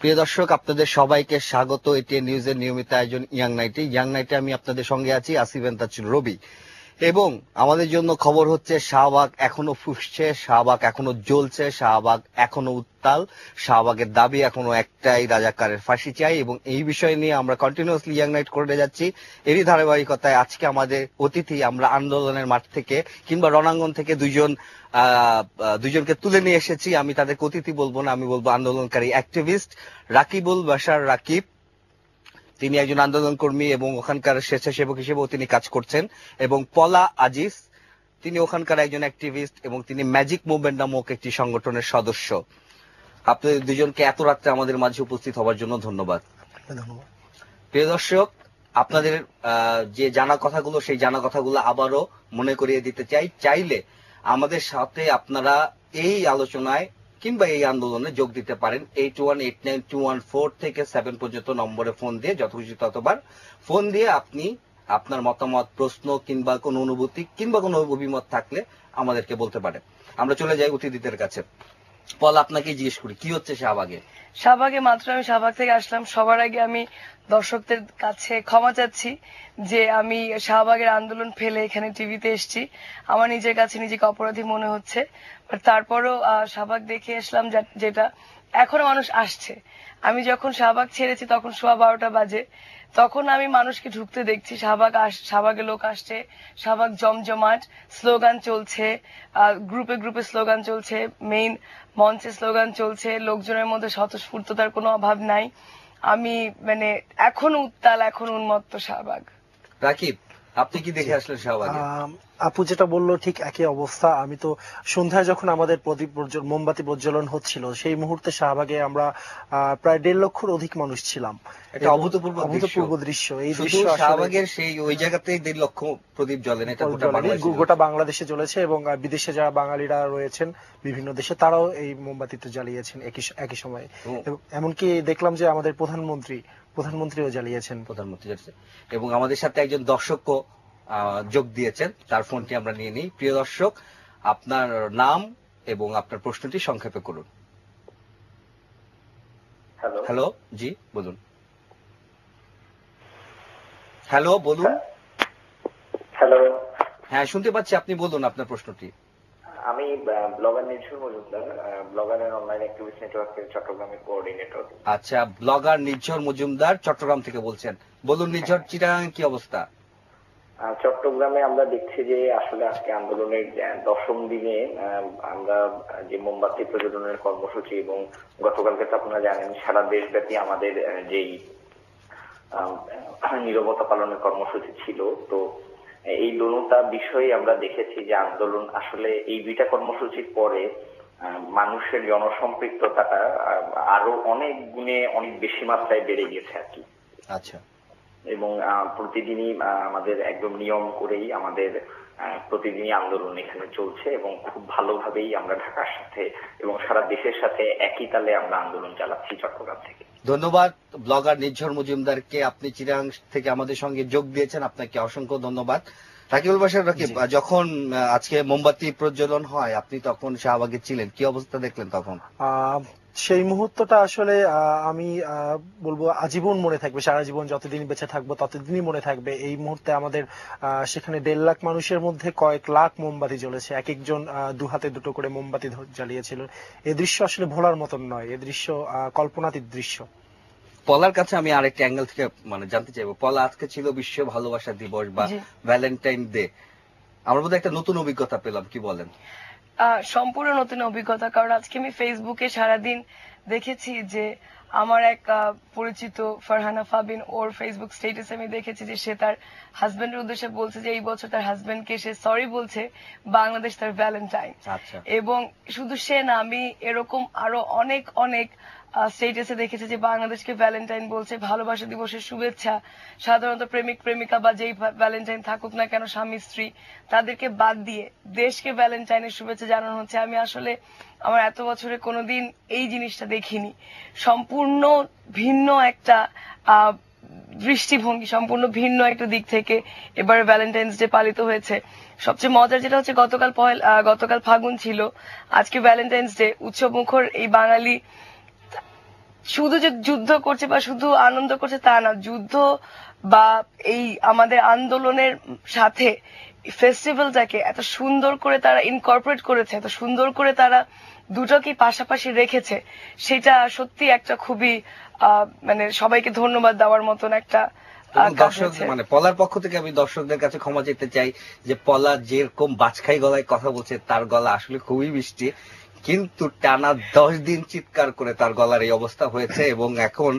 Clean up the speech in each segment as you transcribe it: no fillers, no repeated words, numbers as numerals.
প্রিয় দর্শক, আপনাদের সবাইকে স্বাগত এটিএন নিউজের নিয়মিত আয়োজন ইয়াং নাইটে আমি আপনাদের সঙ্গে আছি আসিফ এন্তাচুল রবি। এবং আমাদের জন্য খবর হচ্ছে শাহবাগ এখনো ফুসছে, শাহবাগ এখনো জ্বলছে, শাহবাগ এখনো উত্তাল। শাহবাগের দাবি এখনো একটাই, রাজাকারের ফাঁসি চাই। এবং এই বিষয় নিয়ে আমরা কন্টিনিউয়াসলি ইয়াং নাইট করে যাচ্ছি। এরই ধারাবাহিকতায় আজকে আমাদের অতিথি আমরা আন্দোলনের মাঠ থেকে কিংবা রণাঙ্গন থেকে দুইজনকে তুলে নিয়ে এসেছি। আমি তাদেরকে অতিথি বলবো না, আমি বলবো আন্দোলনকারী অ্যাক্টিভিস্ট রাকিবুল বাশার রাকিব। তিনি একজন আন্দোলন কর্মী এবং ওখানকার স্বেচ্ছাসেবক হিসেবেও তিনি কাজ করছেন। এবং পলা আজিজ, তিনি ওখানকার একজন অ্যাক্টিভিস্ট এবং তিনি ম্যাজিক মুভমেন্ট নামক একটি সংগঠনের সদস্য। আপনাদের দুজনকে এত রাত্রে আমাদের মাঝে উপস্থিত হওয়ার জন্য ধন্যবাদ। প্রিয় দর্শক, আপনাদের যে জানা কথাগুলো, সেই জানা কথাগুলো আবারও মনে করিয়ে দিতে চাইলে আমাদের সাথে আপনারা এই আলোচনায় কিংবা এই আন্দোলনে যোগ দিতে পারেন। 818921 থেকে 7 পর্যন্ত নম্বরে ফোন দিয়ে, যত খুশি ততবার ফোন দিয়ে আপনি আপনার মতামত, প্রশ্ন কিংবা কোনো অনুভূতি কিংবা কোনো অভিমত থাকলে আমাদেরকে বলতে পারেন। আমরা চলে যাই অতিথিদের কাছে। পল, আপনাকে জিজ্ঞেস করি, কি হচ্ছে শাহবাগে? মাত্র আমি শাহবাগ থেকে আসলাম। সবার আগে আমি দর্শকদের কাছে ক্ষমা চাচ্ছি যে আমি শাহবাগের আন্দোলন ফেলে এখানে টিভিতে এসেছি। আমার নিজের কাছে নিজেকে অপরাধী মনে হচ্ছে, তারপরও শাহবাগ দেখে আসলাম, যেটা এখনো মানুষ আসছে। আমি যখন শাহবাগ ছেড়েছি তখন 12:15 বাজে, তখন আমি মানুষকে ঢুকতে দেখছি। শাহবাগে লোক আসছে, শাহবাগ জমজমাট, স্লোগান চলছে, গ্রুপে গ্রুপে স্লোগান চলছে, মেইন মঞ্চে স্লোগান চলছে, লোকজনের মধ্যে স্বতঃস্ফূর্ততার কোনো অভাব নাই। আমি এখনো উত্তাল, এখনো উন্মত্ত শাহবাগ। রাকিব, আপনি কি দেখে আসলেন শাহবাগে? আপু যেটা বললো ঠিক একই অবস্থা। আমি তো সন্ধ্যায় যখন আমাদের মোমবাতি প্রজ্বলন হচ্ছিল, সেই মুহূর্তে শাহবাগে আমরা প্রায় 1.5 লক্ষের অধিক মানুষ ছিলাম। একটা অভূতপূর্ব দৃশ্য। এই দৃশ্য শাহবাগের সেই ওই জায়গাতেই 1.5 লক্ষ প্রদীপ জ্বলেন, এটা গোটা বাংলাদেশে জ্বলেছে। এবং বিদেশে যারা বাঙালিরা রয়েছেন বিভিন্ন দেশে, তারাও এই মোমবাতিতে জ্বালিয়েছেন একই সময়ে। এমনকি দেখলাম যে আমাদের প্রধানমন্ত্রীও জ্বালিয়েছেন। এবং আমাদের সাথে একজন দর্শকও যোগ দিয়েছেন, তার ফোনটি আমরা নিয়ে নিই। প্রিয় দর্শক, আপনার নাম এবং আপনার প্রশ্নটি সংক্ষেপে করুন। হ্যালো, জি বলুন। হ্যালো, বলুন। হ্যালো, হ্যাঁ শুনতে পাচ্ছি, আপনি বলুন আপনার প্রশ্নটি। আমি blogger Nirjhar Majumdar, blogger and online activist নেটওয়ার্কের চট্টগ্রামের কোঅর্ডিনেটর। আচ্ছা, ব্লগার নির্ঝর মজুমদার চট্টগ্রাম থেকে বলছেন। বলুন নির্ঝর, চিটাগাং কি অবস্থা? চট্টগ্রামে আমরা দেখছি যে আসলে আজকে আন্দোলনের 10ম দিনে আমরা যে মোমবাতি প্রজ্বলনের কর্মসূচি, এবং গতকালকে তো আপনারা জানেন সারা দেশব্যাপী আমাদের যেই নীরবতা পালনের কর্মসূচি ছিল। তো এই দোনোটা বিষয়ে আমরা দেখেছি যে আন্দোলন আসলে এই দুইটা কর্মসূচির পরে মানুষের জনসম্পৃক্ততাটা আরো অনেক গুণে অনেক বেশি মাত্রায় বেড়ে গেছে আর কি। আচ্ছা। এবং প্রতিদিনই আমাদের একদম নিয়ম করেই আমাদের প্রতিদিনই আন্দোলন এখানে চলছে, এবং খুব ভালোভাবেই আমরা ঢাকার সাথে এবং সারা দেশের সাথে একই তালে আমরা আন্দোলন চালাচ্ছি চট্টগ্রাম থেকে। ধন্যবাদ ব্লগার নির্ঝর মজুমদারকে, আপনি চিটাগাং থেকে আমাদের সঙ্গে যোগ দিয়েছেন, আপনাকে অসংখ্য ধন্যবাদ। রাকিবুল বাশার রাকিব, যখন আজকে মোমবাতি প্রজ্বলন হয় আপনি তখন শাহবাগে ছিলেন, কি অবস্থা দেখলেন তখন? সেই মুহূর্তটা আসলে আমি বলবো আজীবন মনে থাকবে, সারা জীবন যতদিন বেঁচে থাকবো ততদিনই মনে থাকবে। এই মুহূর্তে আমাদের সেখানে 1.5 লাখ মানুষের মধ্যে কয়েক লাখ মোমবাতি জ্বলেছে, এক একজন 2 হাতে 2টো করে মোমবাতি জ্বালিয়েছিল। এই দৃশ্য আসলে ভোলার মতন নয়, এই দৃশ্য কল্পনাতীত দৃশ্য। পলার কাছে আমি আরেকটা অ্যাঙ্গেল থেকে জানতে চাইবো, পলা, আজকে ছিল বিশ্ব ভালোবাসা দিবস বা ভ্যালেন্টাইন ডে, আমরা বোধহয় একটা নতুন অভিজ্ঞতা পেলাম, কি বলেন? সম্পূর্ণ নতুন অভিজ্ঞতা, কারণ আজকে আমি ফেসবুকে সারাদিন দেখেছি যে আমার এক পরিচিত ফারহানা ফাবিন, ওর ফেসবুক স্ট্যাটাসে আমি দেখেছি যে সে তার হাজবেন্ডের উদ্দেশ্যে বলছে যে এই বছর তার হাজবেন্ডকে সে সরি বলছে, বাংলাদেশ তার ভ্যালেন্টাইন। এবং শুধু সে না, আমি এরকম আরো অনেক অনেক স্ট্যাটাসে দেখেছি যে বাংলাদেশকে ভ্যালেন্টাইন বলছে, ভালোবাসা দিবসের শুভেচ্ছা। সাধারণত প্রেমিক প্রেমিকা বা যেই ভ্যালেন্টাইন থাকুক না কেন, স্বামী স্ত্রী, তাদেরকে বাদ দিয়ে দেশকে ভ্যালেন্টাইনের শুভেচ্ছা জানানো হচ্ছে। আমি আসলে আমার এত বছরে কোনোদিন এই জিনিসটা দেখিনি। সম্পূর্ণ ভিন্ন একটা দৃষ্টিভঙ্গি, সম্পূর্ণ ভিন্ন একটা দিক থেকে এবারে ভ্যালেন্টাইন্স ডে পালিত হয়েছে। সবচেয়ে মজার যেটা হচ্ছে, গতকাল ফাগুন ছিল, আজকে ভ্যালেন্টাইন্স ডে, উৎসব মুখর এই বাঙালি শুধু যে যুদ্ধ করছে বা শুধু আনন্দ করছে তা না, যুদ্ধ বা এই আমাদের আন্দোলনের সাথে ফেস্টিভ্যালটাকে এত সুন্দর করে তারা ইনকর্পোরেট করেছে, এত সুন্দর করে তারা দুটোকে পাশাপাশি রেখেছে, সেটা সত্যি একটা খুবই মানে সবাইকে ধন্যবাদ দেওয়ার মতন একটা দর্শক মানে পলার পক্ষ থেকে আমি দর্শকদের কাছে ক্ষমা চেতে চাই যে পলা যেরকম বাজখাই গলায় কথা বলছে, তার গলা আসলে খুবই মিষ্টি, কিন্তু টানা 10 দিন চিৎকার করে তার গলার এই অবস্থা হয়েছে। এবং এখন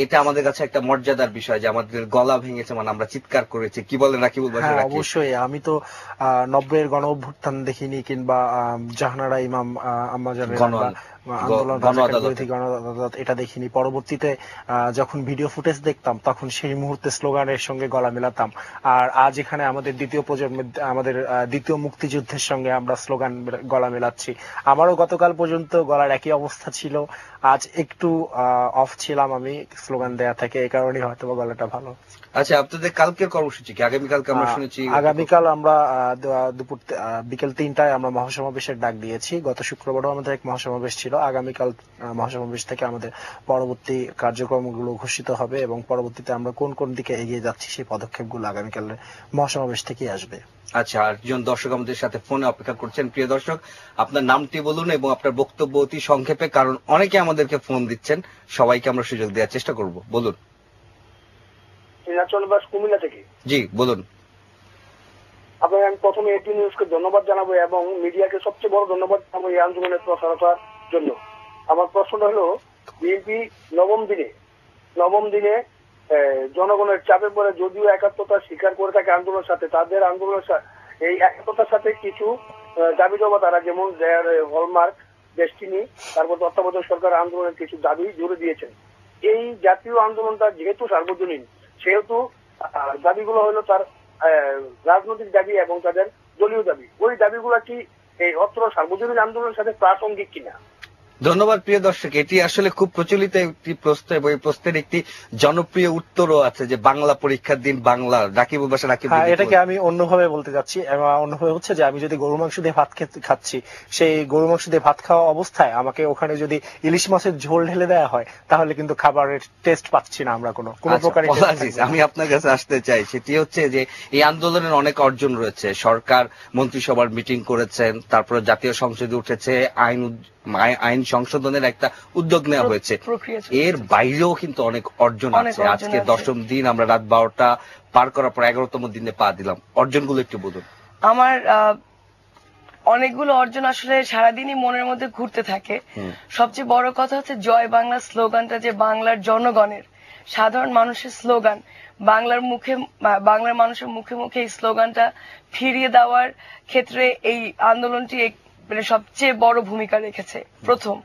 এটা আমাদের কাছে একটা মর্যাদার বিষয় যে আমাদের গলা ভেঙেছে, মানে আমরা চিৎকার করেছি। কি বলেন রাকিবুল ভাই? হ্যাঁ, অবশ্যই। আমি তো 90-এর গণ অভ্যুত্থান দেখিনি, কিংবা জাহানারা ইমাম আম্মাজানের আন্দোলন বিরোধী গণ আদালত এটা দেখিনি। পরবর্তীতে যখন ভিডিও ফুটেজ দেখতাম তখন সেই মুহূর্তে স্লোগানের সঙ্গে গলা মেলাতাম। আর আজ এখানে আমাদের দ্বিতীয় প্রজন্মের, আমাদের দ্বিতীয় মুক্তিযুদ্ধের সঙ্গে আমরা স্লোগান গলা মেলাচ্ছি। আমারও গতকাল পর্যন্ত গলার একই অবস্থা ছিল, আজ একটু অফ ছিলাম আমি স্লোগান দেয়া থেকে, এই কারণেই হয়তো গলাটা ভালো। আচ্ছা, আপনাদের কালকের কর্মসূচি কি? আগামীকালকে আমরা শুনেছি আগামীকাল আমরা দুপুর বিকেল 3টায় আমরা মহাসমাবেশের ডাক দিয়েছি। গত শুক্রবারও আমাদের এক মহাসমাবেশ ছিল। আগামীকাল মহাসমাবেশ থেকে আমাদের পরবর্তী কার্যক্রমগুলো ঘোষিত হবে এবং পরবর্তীতে আমরা কোন কোন দিকে এগিয়ে যাচ্ছি সেই পদক্ষেপগুলো আগামীকালের মহাসমাবেশ থেকেই আসবে। আচ্ছা, আরেকজন দর্শক আমাদের সাথে ফোনে অপেক্ষা করছেন। প্রিয় দর্শক, আপনার নামটি বলুন এবং আপনার বক্তব্য অতি সংক্ষেপে, কারণ অনেকে আমাদেরকে ফোন দিচ্ছেন, সবাইকে আমরা সুযোগ দেওয়ার চেষ্টা করব। বলুন। কুমিল্লা থেকে। জি বলুন। আপনাকে আমি প্রথমে এটি নিউজকে ধন্যবাদ জানাবো এবং মিডিয়াকে সবচেয়ে বড় ধন্যবাদ জানাবো এই আন্দোলনের প্রসারতার জন্য। আমার প্রশ্নটা হলো, বিএনপি নবম দিনে জনগণের চাপে পড়ে যদিও একাত্মতা স্বীকার করে থাকে আন্দোলনের সাথে, তাদের আন্দোলনের এই একাত্মতার সাথে কিছু দাবি দেওয়া তারা, যেমন হলমার্ক, ডেস্টিনি, তারপর তত্ত্বাবধায়ক সরকার আন্দোলনের কিছু দাবি জুড়ে দিয়েছেন। এই জাতীয় আন্দোলনটা যেহেতু সার্বজনীন, সেহেতু দাবিগুলো হলো তার রাজনৈতিক দাবি এবং তাদের দলীয় দাবি। ওই দাবিগুলো কি এই অত্র সার্বজনীন আন্দোলনের সাথে প্রাসঙ্গিক কিনা? ধন্যবাদ প্রিয় দর্শক। এটি আসলে খুব প্রচলিত একটি প্রশ্ন এবং এই প্রশ্নের একটি জনপ্রিয় উত্তরও আছে যে বাংলা পরীক্ষার দিন বাংলা। রাকিবুল বাসা রাকিব, এটাকে আমি অন্যভাবে বলতে যাচ্ছি। অন্যভাবে হচ্ছে যে আমি যদি গরু মাংস দিয়ে ভাত খাচ্ছি, সেই গরু মাংস দিয়ে ভাত খাওয়া অবস্থায় আমাকে ওখানে যদি ইলিশ মাছের ঝোল ঢেলে দেওয়া হয়, তাহলে কিন্তু খাবারের টেস্ট পাচ্ছি না আমরা কোনো প্রকার। আমি আপনার কাছে আসতে চাই, সেটি হচ্ছে যে এই আন্দোলনের অনেক অর্জন রয়েছে। সরকার মন্ত্রিসভার মিটিং করেছেন, তারপর জাতীয় সংসদে উঠেছে, আইন সংশোধনের একটা উদ্যোগ নেওয়া হয়েছে। এর বাইরেও কিন্তু অনেক অর্জন আছে। আজকে 10ম দিন, আমরা রাত 12টা পার করার পর 11তম দিনে পা দিলাম। অর্জনগুলো একটু বলুন। আমার অনেকগুলো অর্জন আসলে সারাদিনই মনের মধ্যে ঘুরতে থাকে। সবচেয়ে বড় কথা হচ্ছে জয় বাংলা স্লোগানটা, যে বাংলার জনগণের, সাধারণ মানুষের স্লোগান, বাংলার মানুষের মুখে মুখে এই স্লোগানটা ফিরিয়ে দেওয়ার ক্ষেত্রে এই আন্দোলনটি মানে সবচেয়ে বড় ভূমিকা রেখেছে, প্রথম।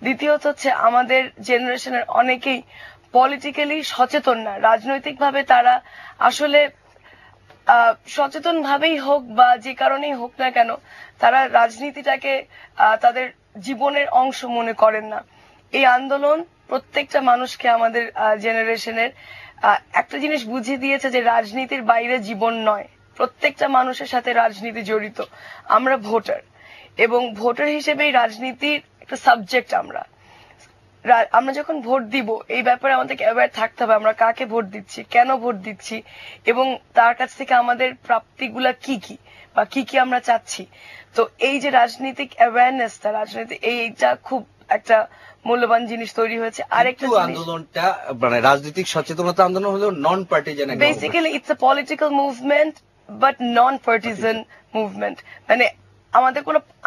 দ্বিতীয়ত হচ্ছে আমাদের জেনারেশনের অনেকেই পলিটিক্যালি সচেতন না, রাজনৈতিক ভাবে তারা আসলে সচেতন ভাবেই হোক বা যে কারণেই হোক না কেন, তারা রাজনীতিটাকে তাদের জীবনের অংশ মনে করেন না। এই আন্দোলন প্রত্যেকটা মানুষকে, আমাদের জেনারেশনের একটা জিনিস বুঝিয়ে দিয়েছে যে রাজনীতির বাইরে জীবন নয়। প্রত্যেকটা মানুষের সাথে রাজনীতি জড়িত। আমরা ভোটার, এবং ভোটার হিসেবেই রাজনীতির একটা সাবজেক্ট। আমরা যখন ভোট দিব, এই ব্যাপারে আমাদেরকে অ্যাওয়্যার থাকতে হবে, আমরা কাকে ভোট দিচ্ছি, কেন ভোট দিচ্ছি, এবং তার কাছ থেকে আমাদের প্রাপ্তিগুলা কি কি বা কি কি আমরা চাচ্ছি। তো এই যে রাজনৈতিক অ্যাওয়ারনেসটা, রাজনীতি এইটা খুব একটা মূল্যবান জিনিস তৈরি হয়েছে। আরেকটা আন্দোলনটা মানে রাজনৈতিক সচেতনতা আন্দোলন হলো non partisan, basically it's a political movement but non partisan movement. মানে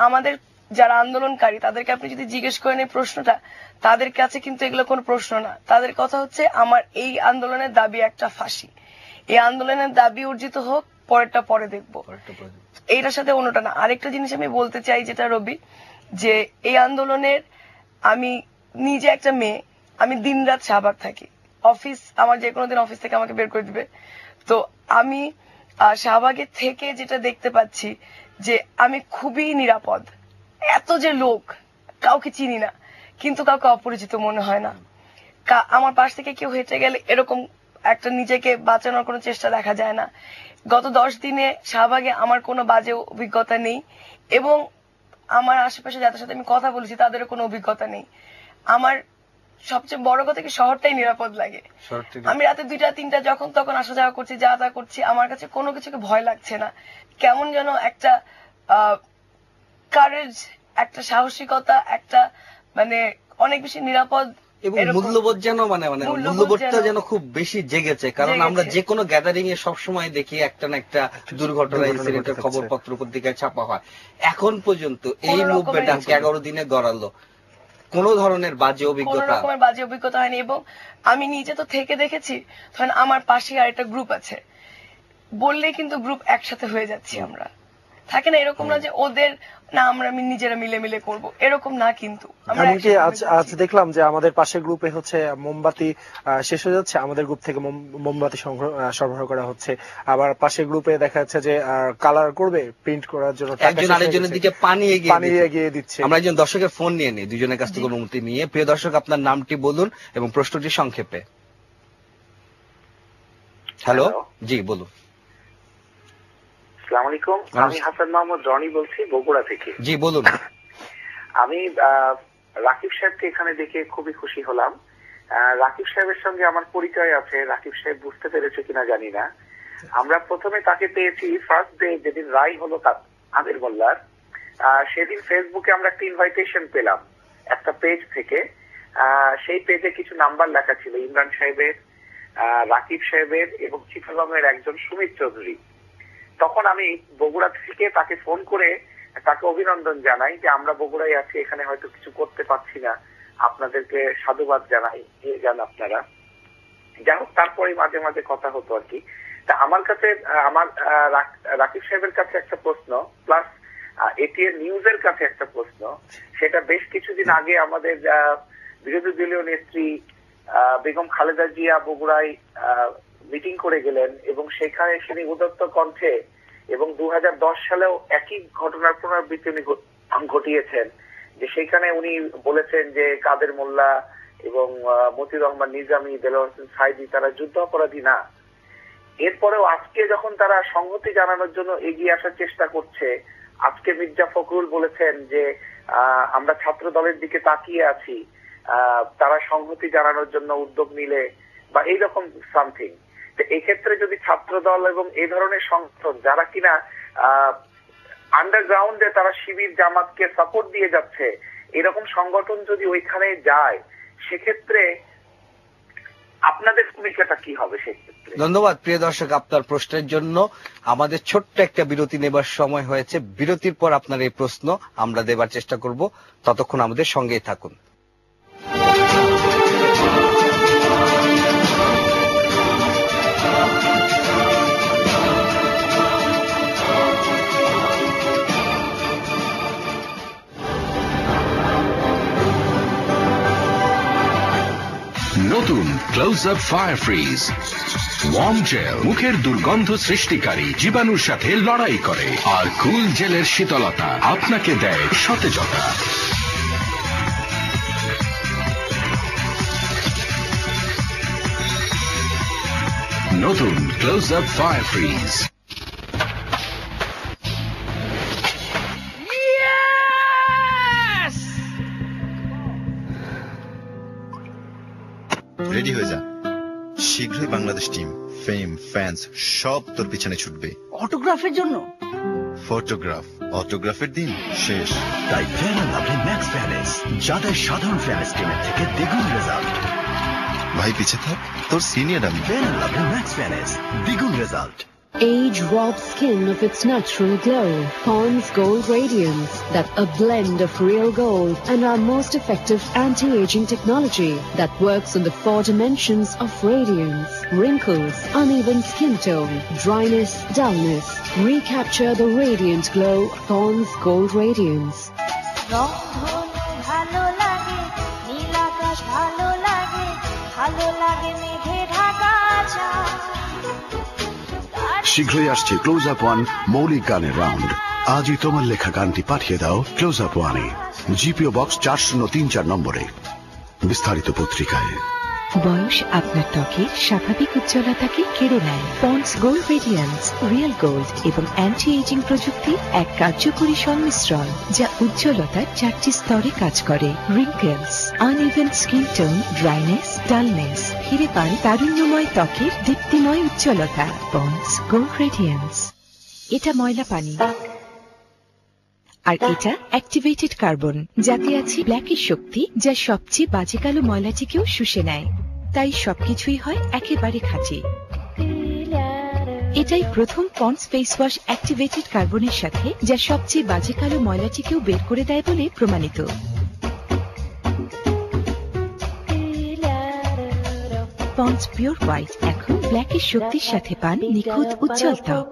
আমাদের যারা আন্দোলনকারী, তাদেরকে আপনি যদি জিজ্ঞেস করেন এই প্রশ্নটা, তাদের কাছে কিন্তু এগুলো কোনো প্রশ্ন না। তাদের কথা হচ্ছে, আমার এই আন্দোলনের দাবি একটা ফাঁসি, এই আন্দোলনের দাবি অর্জিত হোক, পরেরটা পরে দেখবো, এইটার সাথে অন্যটা না। আরেকটা জিনিস আমি বলতে চাই, যেটা রবি, যে এই আন্দোলনের, আমি নিজে একটা মেয়ে, আমি দিনরাত শাহবাগ থাকি। অফিস আমার যে কোনো দিন অফিস থেকে আমাকে বের করে দিবে। তো আমি শাহবাগের থেকে যেটা দেখতে পাচ্ছি, যে আমি খুবই নিরাপদ। এত যে লোক, কাউকে চিনি না, কিন্তু কাউকে অপরিচিত মনে হয় না। আমার পাশ থেকে কেউ হেঁটে গেলে এরকম একটা নিজেকে বাঁচানোর কোনো চেষ্টা দেখা যায় না। গত 10 দিনে শাহবাগে আমার কোনো বাজে অভিজ্ঞতা নেই, এবং আমার আশেপাশে যাদের সাথে আমি কথা বলেছি তাদেরও কোনো অভিজ্ঞতা নেই। আমার সবচেয়ে বড় কথা কি শহরটাই নিরাপদ লাগে। আমি রাতে 2টা-3টা যখন তখন আসা যাওয়া করছি, যা তা করছি, আমার কাছে কোনো কিছুকে ভয় লাগছে না। কেমন যেন একটা কারেজ, একটা সাহসিকতা, একটা মানে অনেক বেশি নিরাপদ এবং মূল্যবোধ যেন মূল্যবোধটা যেন খুব বেশি জেগেছে। কারণ আমরা যে কোনো গ্যাদারিং এ সবসময় দেখি একটা না একটা দুর্ঘটনা, ইনসিডেন্টের খবর পত্র পত্রিকায় ছাপা হয়। এখন পর্যন্ত এই মুভমেন্ট 11 দিনে গড়ালো, কোন ধরনের বাজে অভিজ্ঞতা হয়নি। এবং আমি নিজে তো থেকে দেখেছি, তখন আমার পাশে আরেকটা গ্রুপ আছে, বললেই কিন্তু গ্রুপ একসাথে হয়ে যাচ্ছি আমরা। থাকে না এরকম না যে ওদের না আমরা নিজেরা মিলে করব, এরকম না। কিন্তু এমনকি আজ দেখলাম যে আমাদের পাশের গ্রুপে হচ্ছে মোমবাতি শেষ হয়ে যাচ্ছে, আমাদের গ্রুপ থেকে মোমবাতি সরবরাহ করা হচ্ছে। আবার পাশের গ্রুপে দেখা যাচ্ছে যে কালার করবে, প্রিন্ট করার জন্য একজন আরেকজনের দিকে পানি এগিয়ে দিচ্ছে। আমরা একজন দর্শকের ফোন নিয়ে নিই, দুজনের কাছ থেকে অনুমতি নিয়ে। প্রিয় দর্শক, আপনার নামটি বলুন এবং প্রশ্নটি সংক্ষেপে। হ্যালো, জি বলুন। আসসালামু আলাইকুম, আমি হাসান মাহমুদ রনি বলছি বগুড়া থেকে। জি বলুন। আমি রাকিব সাহেবকে এখানে দেখে খুবই খুশি হলাম। রাকিব সাহেবের সঙ্গে আমার পরিচয় আছে, রাকিব সাহেব বুঝতে পেরেছে কিনা জানি না। আমরা প্রথমে তাকে পেয়েছি ফার্স্ট ডে যেদিন রায় হলো আমির মোল্লার, সেদিন ফেসবুকে আমরা একটা ইনভাইটেশন পেলাম একটা পেজ থেকে। সেই পেজে কিছু নাম্বার লেখা ছিল ইমরান সাহেবের, রাকিব সাহেবের এবং চিটাগংয়ের একজন সুমিত চৌধুরী। তখন আমি বগুড়া থেকে তাকে ফোন করে তাকে অভিনন্দন জানাই যে আমরা বগুড়ায় আছি, এখানে হয়তো কিছু করতে পারছি না, আপনাদেরকে সাধুবাদ জানাই, যান আপনারা। যাই হোক, তারপরে মাঝে মাঝে কথা হতো আর কি। তা আমার কাছে আমার রাকিব সাহেবের কাছে একটা প্রশ্ন, প্লাস এটিএন নিউজের কাছে একটা প্রশ্ন। সেটা বেশ কিছুদিন আগে আমাদের বিরোধী দলীয় নেত্রী বেগম খালেদা জিয়া বগুড়ায় মিটিং করে গেলেন এবং সেখানে তিনি উদাত্ত কণ্ঠে এবং 2010 সালেও একই ঘটনার পুনরাবৃত্তি উনি ঘটিয়েছেন, যে সেখানে উনি বলেছেন যে কাদের মোল্লা এবং মতিউর রহমান নিজামী, দেলোয়ার হোসেন সাইদি তারা যুদ্ধ অপরাধী না। এরপরেও আজকে যখন তারা সংহতি জানানোর জন্য এগিয়ে আসার চেষ্টা করছে, আজকে মির্জা ফখরুল বলেছেন যে আমরা ছাত্র দলের দিকে তাকিয়ে আছি, তারা সংহতি জানানোর জন্য উদ্যোগ নিলে বা এইরকম সামথিং। তো এক্ষেত্রে যদি ছাত্র দল এবং এই ধরনের সংগঠন যারা কিনা আন্ডারগ্রাউন্ডে তারা শিবির জামাতকে সাপোর্ট দিয়ে যাচ্ছে, এরকম সংগঠন যদি ওইখানে যায়, সেক্ষেত্রে আপনাদের ভূমিকাটা কি হবে সেক্ষেত্রে? ধন্যবাদ প্রিয় দর্শক আপনার প্রশ্নের জন্য। আমাদের ছোট্ট একটা বিরতি নেবার সময় হয়েছে, বিরতির পর আপনার এই প্রশ্ন আমরা দেবার চেষ্টা করব, ততক্ষণ আমাদের সঙ্গেই থাকুন। নতুন Close Up fire freeze warm gel, মুখের দুর্গন্ধ সৃষ্টিকারী জীবাণুর সাথে লড়াই করে, আর কুল জেলের শীতলতা আপনাকে দেয় সতেজতা। নতুন Close Up fire fridge. Ready হয়ে যা, শীঘ্রই বাংলাদেশ টিম, ফেম, ফ্যান্স সব তোর পিছনে ছুটবে অটোগ্রাফের জন্য। ফটোগ্রাফ, অটোগ্রাফের দিন শেষ। তাই fair and lovely max fairness, যাদের সাধারণ ফেয়ারনেস ক্রিমের থেকে দ্বিগুণ রেজাল্ট। ভাই পিছে থাক, তোর সিনিয়র আমি। Fair and lovely max fairness, দ্বিগুণ result. Age robs skin of its natural glow. Pond's Gold Radiance, that's a blend of real gold and our most effective anti-aging technology that works on the 4 dimensions of radiance, wrinkles, uneven skin tone, dryness, dullness. Recapture the radiant glow of Pond's Gold Radiance. শীঘ্রই আসছে close up one মৌলিক গানের round. আজই তোমার লেখা গানটি পাঠিয়ে দাও ক্লোজ আপ ওয়ানে, জিপিও বক্স 4034 নম্বরে, বিস্তারিত পত্রিকায়। বয়স আপনার ত্বকের স্বাভাবিক উজ্জ্বলতাকে কেড়ে নেয়। Pond's Gold Radiance real gold এবং অ্যান্টি এজিং প্রযুক্তির এক কার্যকরী সংমিশ্রণ, যা উজ্জ্বলতার 4টি স্তরে কাজ করে। Wrinkles, uneven skin tone, dryness, dullness ফিরে পান তারুণ্যময় ত্বকের দীপ্তিময় উজ্জ্বলতা। Pond's Gold Radiance. এটা ময়লা পানি, আর এটা অ্যাক্টিভেটেড কার্বন, যাতে আছে ব্ল্যাকের শক্তি, যা সবচেয়ে বাজে কালো ময়লাটিকেও শুষে নেয়। তাই সবকিছুই হয় একেবারে খাঁটি। এটাই প্রথম পন্ডস ফেস ওয়াশ অ্যাক্টিভেটেড কার্বনের সাথে, যা সবচেয়ে বাজে কালো ময়লাটিকেও বের করে দেয় বলে প্রমাণিত। পন্ডস পিওর হোয়াইট এখন ব্ল্যাকের শক্তির সাথে পান নিখুঁত উজ্জ্বল ত্বক।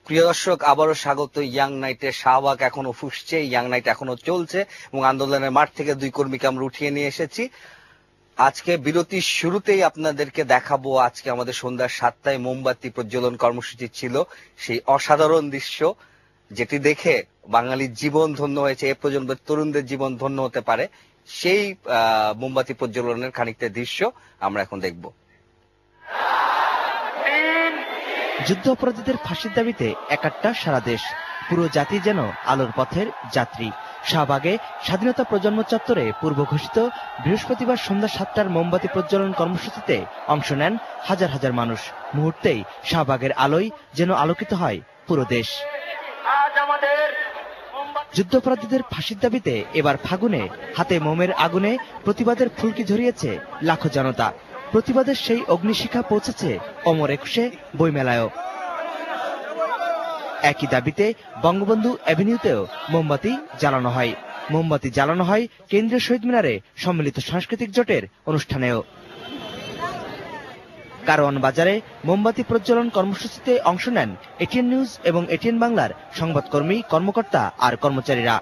প্রিয় দর্শক, আবারও স্বাগত ইয়াং নাইটে। শাহবাগ এখনো ফুসছে, ইয়াং নাইট এখনো চলছে এবং আন্দোলনের মাঠ থেকে 2 কর্মীকে আমরা উঠিয়ে নিয়ে এসেছি। আজকে বিরতির শুরুতেই আপনাদেরকে দেখাবো, আজকে আমাদের সন্ধ্যা 7টায় মোমবাতি প্রজ্বলন কর্মসূচি ছিল, সেই অসাধারণ দৃশ্য যেটি দেখে বাঙালির জীবন ধন্য হয়েছে, এ প্রজন্মের তরুণদের জীবন ধন্য হতে পারে, সেই মোমবাতি প্রজ্বলনের খানিকটা দৃশ্য আমরা এখন দেখব। যুদ্ধাপরাধীদের ফাঁসির দাবিতে একাট্টা সারা দেশ, পুরো জাতি যেন আলোর পথের যাত্রী। শাহবাগে স্বাধীনতা প্রজন্ম চত্বরে পূর্ব ঘোষিত বৃহস্পতিবার সন্ধ্যা 7টার মোমবাতি প্রজ্বলন কর্মসূচিতে অংশ নেন হাজার হাজার মানুষ। মুহূর্তেই শাহবাগের আলোয় যেন আলোকিত হয় পুরো দেশ। যুদ্ধাপরাধীদের ফাঁসির দাবিতে এবার ফাগুনে হাতে মোমের আগুনে প্রতিবাদের ফুলকি ঝরিয়েছে লাখো জনতা। প্রতিবাদের সেই অগ্নিশিখা পৌঁছেছে অমর একুশে বইমেলায়ও। একই দাবিতে বঙ্গবন্ধু অ্যাভিনিউতেও মোমবাতি জ্বালানো হয়। মোমবাতি জ্বালানো হয় কেন্দ্রীয় শহীদ মিনারে সম্মিলিত সাংস্কৃতিক জোটের অনুষ্ঠানেও। কারওয়ান বাজারে মোমবাতি প্রজ্বলন কর্মসূচিতে অংশ নেন এটিএন নিউজ এবং এটিএন বাংলার সংবাদকর্মী, কর্মকর্তা আর কর্মচারীরা।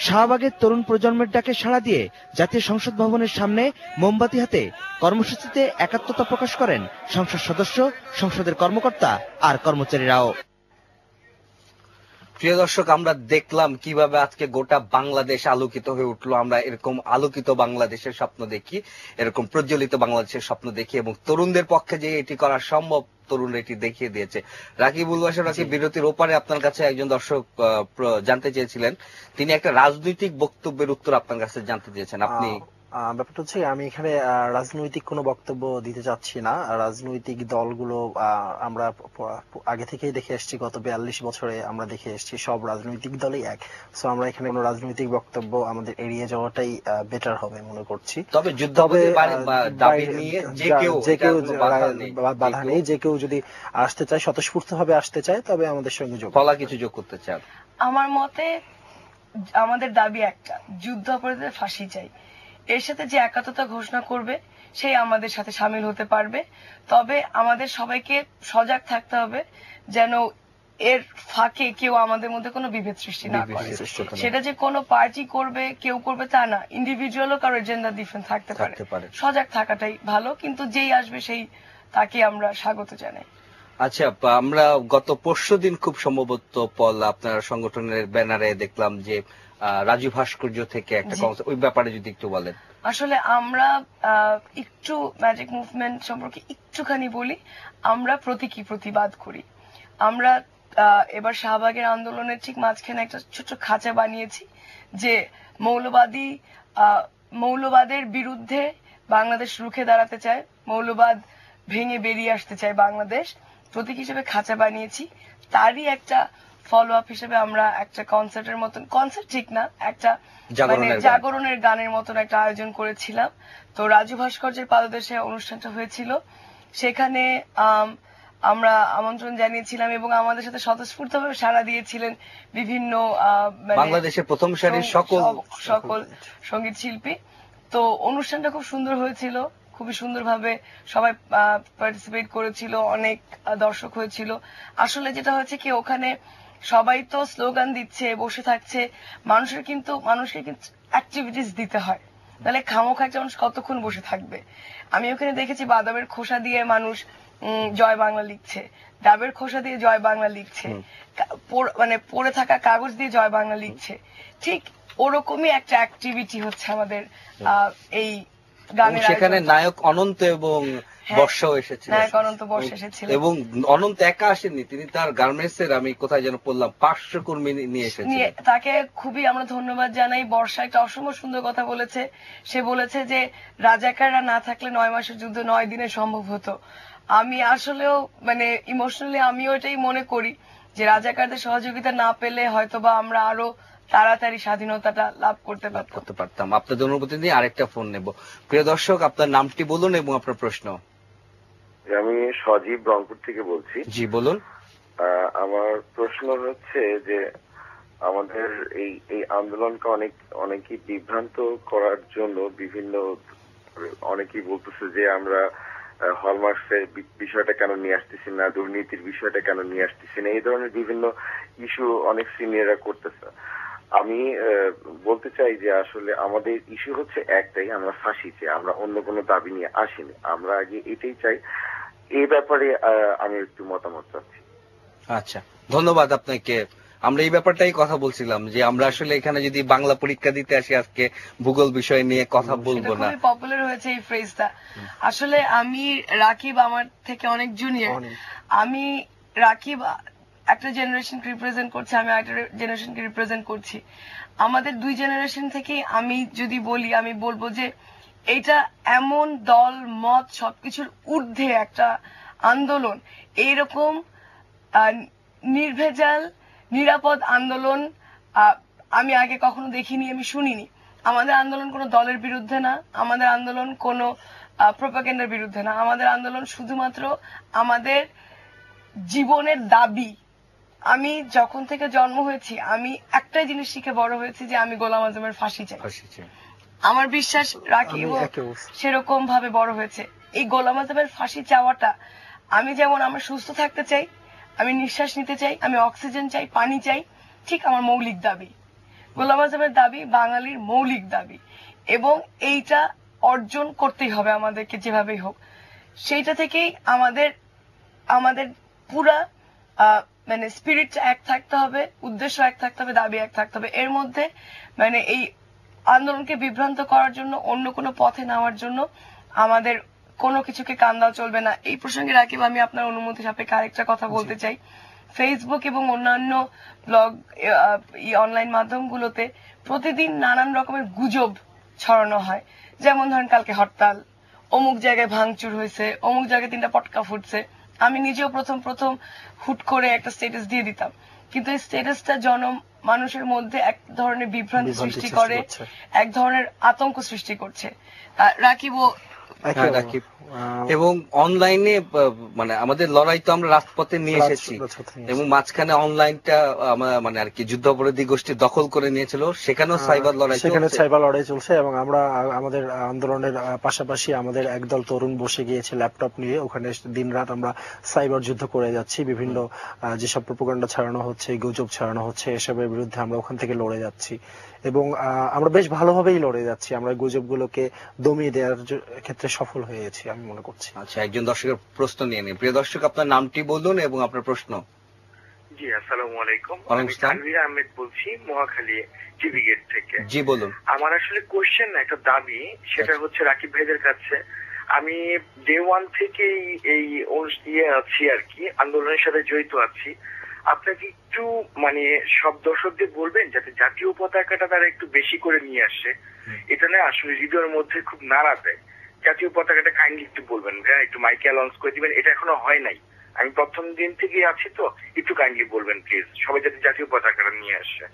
শাহবাগের তরুণ প্রজন্মের ডাকে সাড়া দিয়ে জাতীয় সংসদ ভবনের সামনে মোমবাতি হাতে কর্মসূচিতে একাত্মতা প্রকাশ করেন সংসদ সদস্য, সংসদের কর্মকর্তা আর কর্মচারীরাও। প্রিয় দর্শক, আমরা দেখলাম কিভাবে আজকে গোটা বাংলাদেশ আলোকিত হয়ে উঠলো। আমরা এরকম আলোকিত বাংলাদেশের স্বপ্ন দেখি, এরকম প্রজ্বলিত বাংলাদেশের স্বপ্ন দেখি এবং তরুণদের পক্ষে যে এটি করা সম্ভব, তরুণ এটি দেখিয়ে দিয়েছে। রাকিবুল বাসার, রাকিব, বিরতির ওপারে আপনার কাছে একজন দর্শক জানতে চেয়েছিলেন, তিনি একটা রাজনৈতিক বক্তব্যের উত্তর আপনার কাছে জানতে চেয়েছেন। আপনি ব্যাপারটা হচ্ছে আমি এখানে রাজনৈতিক কোনো বক্তব্য দিতে চাচ্ছি না। রাজনৈতিক দলগুলো আমরা আগে থেকেই দেখে এসেছি, গত 42 বছরে আমরা দেখে এসেছি সব রাজনৈতিক দলই এক। সো আমরা এখানে কোনো রাজনৈতিক বক্তব্য আমাদের এড়িয়ে যাওয়াটাই বেটার হবে মনে করছি। তবে দাবি নিয়ে যে কেউ বাধা নেই, যে কেউ যদি আসতে চায়, স্বতঃস্ফূর্ত ভাবে আসতে চায়, তবে আমাদের সঙ্গে কিছু যোগ করতে চান? আমার মতে আমাদের দাবি একটা, যুদ্ধাপরাধীদের ফাঁসি চাই। এর সাথে যে একাত্মতা ঘোষণা করবে সেই আমাদের সাথে সামিল হতে পারবে। তবে আমাদের সবাইকে সজাগ থাকতে হবে যেন এর ফাঁকে কেউ আমাদের মধ্যে কোনো বিভেদ সৃষ্টি না করে। সেটা যে কোনো পার্টি করবে, কেউ করবে তা না, ইন্ডিভিজুয়ালও কারো এজেন্ডা ডিফারেন্ট থাকতে পারে। সজাগ থাকাটাই ভালো, কিন্তু যেই আসবে সেই তাকে আমরা স্বাগত জানাই। আচ্ছা, আমরা গত পরশুদিন খুব সম্ভবত পল আপনার সংগঠনের ব্যানারে দেখলাম যে রাজু ভাস্কর্য থেকে একটা কনসার্ট, ওই ব্যাপারে যদি একটু বলেন। আসলে আমরা একটু ম্যাজিক মুভমেন্ট সম্পর্কে একটুখানি বলি। আমরা প্রতীকী প্রতিবাদ করি। আমরা এবার শাহবাগের আন্দোলনের ঠিক মাঝখানে একটা ছোট খাঁচা বানিয়েছি যে মৌলবাদের বিরুদ্ধে বাংলাদেশ রুখে দাঁড়াতে চায়, মৌলবাদ ভেঙে বেরিয়ে আসতে চায় বাংলাদেশ। প্রতীক হিসেবে খাঁচা বানিয়েছি। তারই একটা ফলো আপ হিসেবে আমরা একটা কনসার্টের মতন, কনসার্ট ঠিক না, একটা জাগরণের গানের মতন একটা আয়োজন করেছিলাম। তো রাজু ভাস্কর্যের পাদদেশে অনুষ্ঠানটা হয়েছিল। সেখানে আমরা আমন্ত্রণ জানিয়েছিলাম এবং আমাদের সাথে স্বতঃস্ফূর্তভাবে সাড়া দিয়েছিলেন বিভিন্ন বাংলাদেশের প্রথম সারির সকল সঙ্গীত শিল্পী। তো অনুষ্ঠানটা খুব সুন্দর হয়েছিল, খুবই সুন্দরভাবে সবাই পার্টিসিপেট করেছিল, অনেক দর্শক হয়েছিল। আসলে যেটা হয়েছে কি, ওখানে সবাই তো স্লোগান দিচ্ছে, বসে থাকছে, মানুষকে কিন্তু অ্যাক্টিভিটিস দিতে হয়, তাহলে খামোখা একটা মানুষ কতক্ষণ বসে থাকবে। আমি ওখানে দেখেছি বাদামের খোসা দিয়ে মানুষ জয় বাংলা লিখছে, ডাবের খোসা দিয়ে জয় বাংলা লিখছে, মানে পড়ে থাকা কাগজ দিয়ে জয় বাংলা লিখছে। ঠিক ওরকমই একটা অ্যাক্টিভিটি হচ্ছে আমাদের এই গানের। সেখানে নায়ক অনন্ত এবং বর্ষাও এসেছে, নায়ক অনন্ত বর্ষা এসেছিল। এবং অনন্ত একা আসেননি, তিনি তার গার্মেন্টস এর, আমি কোথায় যেন পড়লাম, 500 কর্মী নিয়ে এসেছেন। তাকে খুবই আমরা ধন্যবাদ জানাই। বর্ষা একটা অসম্ভব সুন্দর কথা বলেছে। সে বলেছে যে রাজাকাররা না থাকলে 9 মাসের যুদ্ধ 9 দিনে সম্ভব হতো। আমি আসলেও মানে ইমোশনালি আমিও এটাই মনে করি যে রাজাকারদের সহযোগিতা না পেলে হয়তোবা আমরা আরো তাড়াতাড়ি স্বাধীনতাটা লাভ করতে পারতাম। আপনাদের অনুমতি নিয়ে আরেকটা ফোন নেব। প্রিয় দর্শক, আপনার নামটি বলুন এবং আপনার প্রশ্ন। আমি সজীব রংপুর থেকে বলছি। জি বলুন। আমার প্রশ্ন হচ্ছে যে আমাদের এই আন্দোলনকে অনেকেই বিভ্রান্ত করার জন্য বিভিন্ন অনেকেই বলতেছে যে আমরা হলমার্কসের বিষয়টা কেন নিয়ে আসতেছি না, দুর্নীতির বিষয়টা কেন নিয়ে আসতেছি না, এই ধরনের বিভিন্ন ইস্যু অনেক সিনিয়ররা করতেছে। আমি বলতে চাই যে আসলে আমাদের ইস্যু হচ্ছে একটাই, আমরা ফাঁসি চাই, আমরা অন্য কোনো দাবি নিয়ে আসিনি, আমরা আগে এটাই চাই। এই ব্যাপারে আমি একটু মতামত চাচ্ছি। আচ্ছা, ধন্যবাদ আপনাকে। আমরা এই ব্যাপারটাই কথা বলছিলাম যে আমরা আসলে এখানে যদি বাংলা পরীক্ষা দিতে আসি আজকে ভূগোল বিষয় নিয়ে কথা বলবো না। খুবই পপুলার হয়েছে এই ফ্রেজটা। আসলে আমি রাকিব আমার থেকে অনেক জুনিয়র, আমি রাকিব একটা জেনারেশনকে রিপ্রেজেন্ট করছে, আমি একটা জেনারেশনকে রিপ্রেজেন্ট করছি। আমাদের 2 জেনারেশন থেকেই আমি যদি বলি, আমি বলবো যে এটা এমন দল মত সবকিছুর ঊর্ধ্বে একটা আন্দোলন। এইরকম নির্ভেজাল নিরাপদ আন্দোলন আমি আগে কখনো দেখিনি, আমি শুনিনি। আমাদের আন্দোলন কোনো দলের বিরুদ্ধে না, আমাদের আন্দোলন কোনো প্রোপাগান্ডার বিরুদ্ধে না, আমাদের আন্দোলন শুধুমাত্র আমাদের জীবনের দাবি। আমি যখন থেকে জন্ম হয়েছি আমি একটাই জিনিস শিখে বড় হয়েছি যে আমি গোলাম আজমের ফাঁসি চাই। আমার বিশ্বাস রাকিব সেরকম ভাবে বড় হয়েছে। এই গোলাম আজমের ফাঁসি চাওয়াটা, আমি যেমন আমরা সুস্থ থাকতে চাই, আমি নিঃশ্বাস নিতে চাই, আমি অক্সিজেন চাই, পানি চাই, ঠিক আমার মৌলিক দাবি। গোলাম আজমের দাবি বাঙালির মৌলিক দাবি, এবং এইটা অর্জন করতেই হবে আমাদেরকে যেভাবেই হোক। সেইটা থেকেই আমাদের পুরা মানে স্পিরিট এক থাকতে হবে, উদ্দেশ্য এক থাকতে হবে, দাবি এক থাকতে হবে। এর মধ্যে মানে এই আন্দোলনকে বিভ্রান্ত করার জন্য, অন্য কোনো পথে নেওয়ার জন্য আমাদের কোনো কিছুকে কান দেওয়া চলবে না। এই প্রসঙ্গে রাকিব, আমি আপনার অনুমতি সাপেক্ষে আরেকটা কথা বলতে চাই। ফেসবুক এবং অন্যান্য ব্লগ অনলাইন মাধ্যমগুলোতে প্রতিদিন নানান রকমের গুজব ছড়ানো হয়। যেমন ধরেন কালকে হরতাল, অমুক জায়গায় ভাঙচুর হয়েছে, অমুক জায়গায় 3টা পটকা ফুটছে। আমি নিজেও প্রথম হুট করে একটা স্ট্যাটাস দিয়ে দিতাম, কিন্তু এই স্ট্যাটাসটা মানুষের মধ্যে এক ধরনের বিভ্রান্তি সৃষ্টি করে, এক ধরনের আতঙ্ক সৃষ্টি করছে। রাকিবও এবং অনলাইনে মানে আমাদের লড়াই তো আমরা রাজপথে নিয়ে এসেছি, এবং মাঝখানে অনলাইনটা মানে আর কি যুদ্ধাপরাধী গোষ্ঠী দখল করে নিয়েছিল, সেখানেও সাইবার লড়াই চলছে। এবং আমরা আমাদের আন্দোলনের পাশাপাশি আমাদের একদল তরুণ বসে গিয়েছে ল্যাপটপ নিয়ে, ওখানে দিনরাত আমরা সাইবার যুদ্ধ করে যাচ্ছি। বিভিন্ন যেসব প্রোপাগান্ডা ছড়ানো হচ্ছে, গুজব ছড়ানো হচ্ছে, এসবের বিরুদ্ধে আমরা ওখান থেকে লড়ে যাচ্ছি, এবং আমরা বেশ ভালোভাবেই লড়ে যাচ্ছি। আমরা গুজবগুলোকে দমিয়ে দেওয়ার ক্ষেত্রে সফল হয়েছি আমি মনে করছি। আচ্ছা, একজন দর্শকের প্রশ্ন নিয়ে নিন। প্রিয় দর্শক, আপনার নামটি বলুন এবং আপনার প্রশ্ন। জি, আসসালামু আলাইকুম। আমি তানভীর আহমেদ বলছি মহাখালী টিভি গেট থেকে। জি বলুন। আমার আসলে কোশ্চেন, একটা দাবি, সেটা হচ্ছে রাকিব ভাইদের কাছে। আমি ডে 1 থেকেই এই আছি আর কি, আন্দোলনের সাথে জড়িত আছি। আপনাকে একটু মানে সব দর্শকদের বলবেন যাতে জাতীয় পতাকাটা তারা একটু বেশি করে নিয়ে আসে। এটা না আসলে হৃদয়ের মধ্যে খুব নাড়া দেয়। জাতীয় পতাকাটা কাইন্ডলি একটু বলবেন, একটু মাইকে অ্যানাউন্স করে দিবেন। এটা এখনো হয় নাই, আমি প্রথম দিন থেকেই আছি, তো একটু কাইন্ডলি বলবেন প্লিজ, সবাই যাতে জাতীয় পতাকাটা নিয়ে আসে।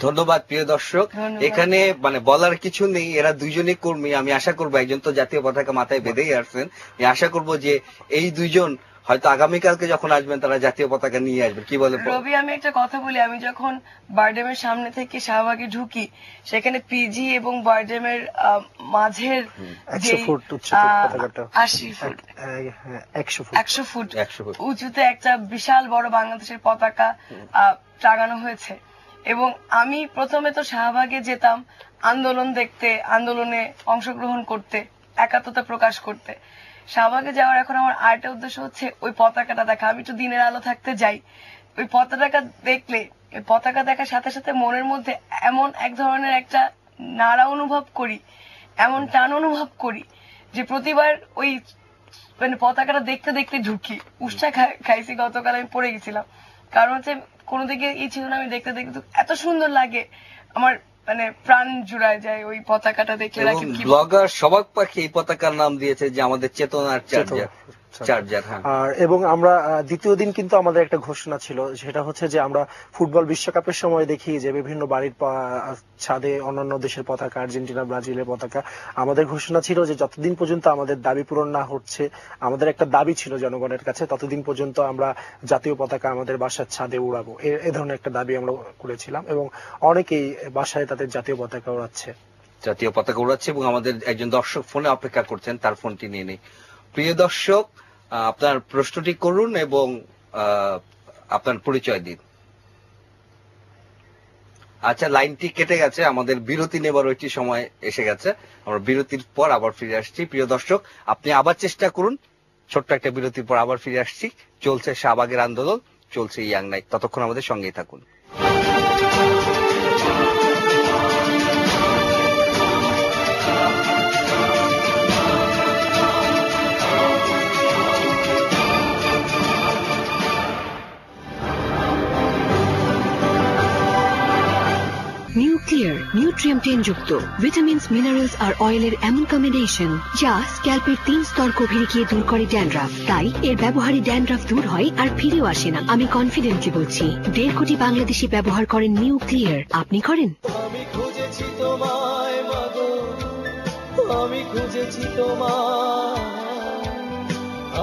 ধন্যবাদ প্রিয় দর্শক। এখানে মানে বলার কিছু নেই, এরা দুইজনই কর্মী। আমি আশা করবো, একজন তো জাতীয় পতাকা মাথায় বেঁধেই আসছেন, আশা করবো যে এই দুইজন হয়তো আগামীকালকে যখন আসবেন তারা জাতীয় পতাকা নিয়ে আসবেন। কি বলে রবি? আমি একটা কথা বলি, আমি যখন বারডেমের সামনে থেকে শাহবাগে ঢুকি, সেখানে পিজি এবং বারডেমের মাঝের 100 ফুট উঁচুতে একটা বিশাল বড় বাংলাদেশের পতাকা টাঙানো হয়েছে। এবং আমি প্রথমে তো শাহবাগে যেতাম আন্দোলন দেখতে, আন্দোলনে অংশগ্রহণ করতে, একাত্মতা প্রকাশ করতে। শাহবাগে যাওয়ার এখন আমার আরেকটা উদ্দেশ্য হচ্ছে ওই পতাকাটা দেখা। আমি একটু দিনের আলো থাকতে যাই, ওই পতাকা দেখলে, ওই পতাকা দেখার সাথে সাথে মনের মধ্যে এমন এক ধরনের একটা নাড়া অনুভব করি, এমন টান অনুভব করি যে প্রতিবার ওই মানে পতাকাটা দেখতে দেখতে ঢুকি। উষ্টা খাইছি, গতকাল আমি পড়ে গেছিলাম। কারণ হচ্ছে কোনো দিকে ছিল না, আমি দেখতে দেখতে এত সুন্দর লাগে, আমার মানে প্রাণ জুড়ায় যায় ওই পতাকাটা দেখলে। ব্লগার সবাক পাখি এই পতাকার নাম দিয়েছে যে আমাদের চেতনার চার্জার। আর এবং আমরা দ্বিতীয় দিন কিন্তু আমাদের একটা ঘোষণা ছিল, সেটা হচ্ছে যে আমরা ফুটবল বিশ্বকাপের সময় দেখি যে বিভিন্ন বাড়ির ছাদে অন্যান্য দেশের পতাকা, আর্জেন্টিনা, ব্রাজিলের পতাকা। আমাদের ঘোষণা ছিল যে যতদিন পর্যন্ত আমাদের দাবি পূরণ না হচ্ছে, আমাদের একটা দাবি ছিল জনগণের কাছে, ততদিন পর্যন্ত আমরা জাতীয় পতাকা আমাদের বাসার ছাদে উড়াবো। এ ধরনের একটা দাবি আমরা করেছিলাম এবং অনেকেই বাসায় তাদের জাতীয় পতাকা উড়াচ্ছে এবং আমাদের একজন দর্শক ফোনে অপেক্ষা করছেন, তার ফোনটি নিয়ে নেই। প্রিয় দর্শক, আপনার প্রশ্নটি করুন এবং আপনার পরিচয় দিন। আচ্ছা, লাইনটি কেটে গেছে, আমাদের বিরতি নেবার ওইটি সময় এসে গেছে। আমরা বিরতির পর আবার ফিরে আসছি। প্রিয় দর্শক, আপনি আবার চেষ্টা করুন। ছোট্ট একটা বিরতির পর আবার ফিরে আসছি। চলছে শাহবাগের আন্দোলন, চলছে ইয়াং নাইট। ততক্ষণ আমাদের সঙ্গেই থাকুন। নিউক্লিয়ার নিউট্রিয়েন্ট যুক্ত ভিটামিনস, মিনারেলস আর অয়েলের এমন কম্বিনেশন যা স্ক্যাল্পের 3 স্তর গভীরে গিয়ে দূর করে ড্যান্ড্রাফ। তাই এর ব্যবহারে ড্যান্ড্রাফ দূর হয় আর ফিরেও আসে না। আমি কনফিডেন্টলি বলছি, 1.5 কোটি বাংলাদেশি ব্যবহার করেন নিউক্লিয়ার। আপনি করেন? আমি খুঁজেছি তোমায় মাগো, আমি খুঁজেছি তোমায়,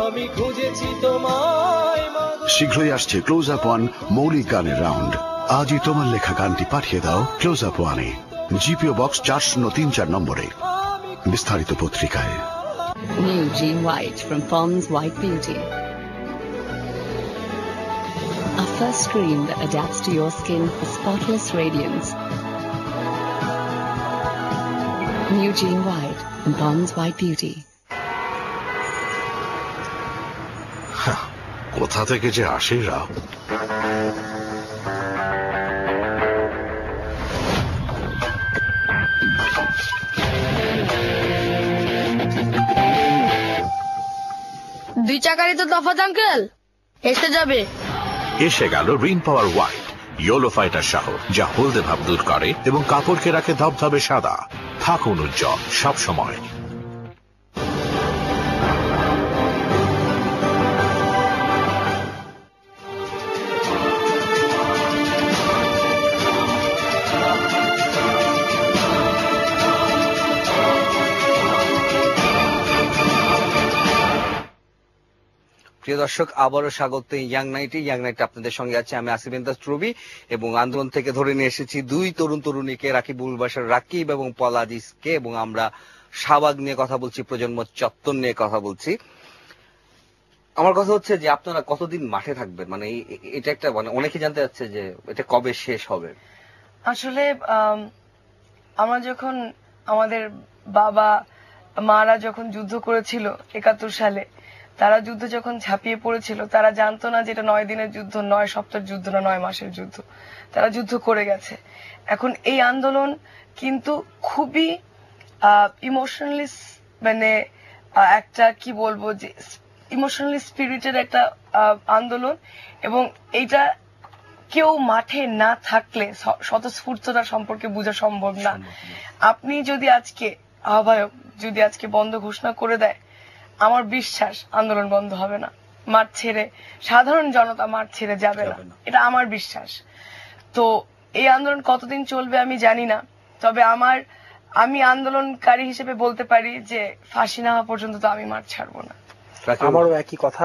আমি খুঁজেছি তোমায় মাগো। শীঘ্রই আসছে ক্লোজ আপ ওয়ান মৌলিক গানের রাউন্ড। আজই তোমার লেখা গানটি পাঠিয়ে দাও ক্লোজ আপ ওয়ানে, জিপিও বক্স 4034 নম্বরে, বিস্তারিত পত্রিকায়। New Gene White from Pond's White Beauty. A first cream that adapts to your skin for spotless radiance. New Gene White from Pond's White Beauty. কোথা থেকে যে আসে রা? দুই চাকারই তো তফাৎ আঙ্কেল, এসে যাবে। এসে গেল রিন পাওয়ার হোয়াইট ইয়েলো ফাইটার সহ, যা হলদে ভাব দূর করে এবং কাপড়কে রাখে ধবধবে সাদা। থাকুন উজ্জ্বল সব সময়। প্রিয় দর্শক, আবারও স্বাগত ইয়াং নাইটে। ইয়াং নাইটে আপনাদের সঙ্গে আছে আমি আসিফ ইমতাজ রবি, এবং আন্দোলন থেকে ধরে নিয়ে এসেছি 2 তরুণ তরুণীকে, রাকিবুল বাশার রাকিব এবং পলাদিসকে, এবং আমরা শাহবাগ নিয়ে কথা বলছি, প্রজন্ম চত্বর নিয়ে কথা বলছি। আমার কথা হচ্ছে যে আপনারা কতদিন মাঠে থাকবেন, মানে এটা একটা মানে অনেকে জানতে চাচ্ছে যে এটা কবে শেষ হবে। আসলে আমরা যখন আমাদের বাবা মারা যখন যুদ্ধ করেছিল 71 সালে, তারা যুদ্ধ যখন ঝাঁপিয়ে পড়েছিল, তারা জানতো না যে এটা 9 দিনের যুদ্ধ, 9 সপ্তাহের যুদ্ধ না 9 মাসের যুদ্ধ। তারা যুদ্ধ করে গেছে। এখন এই আন্দোলন কিন্তু খুবই ইমোশনালি, মানে একটা কি বলবো যে ইমোশনালি স্পিরিটেড একটা আন্দোলন, এবং এইটা কেউ মাঠে না থাকলে স্বতঃস্ফূর্ততা সম্পর্কে বোঝা সম্ভব না। আপনি যদি আজকে আহ্বায়ক যদি আজকে বন্ধ ঘোষণা করে দেয়, আমার বিশ্বাস আন্দোলন বন্ধ হবে না। মাঠ ছেড়ে সাধারণ জনতা মাঠ ছেড়ে যাবে না, এটা আমার বিশ্বাস। তো এই আন্দোলন কতদিন চলবে আমি জানি না, তবে আমি আন্দোলনকারী হিসেবে বলতে পারি যে ফাঁসি না হওয়া পর্যন্ত তো আমি মাঠ ছাড়বো না। আমারও একই কথা।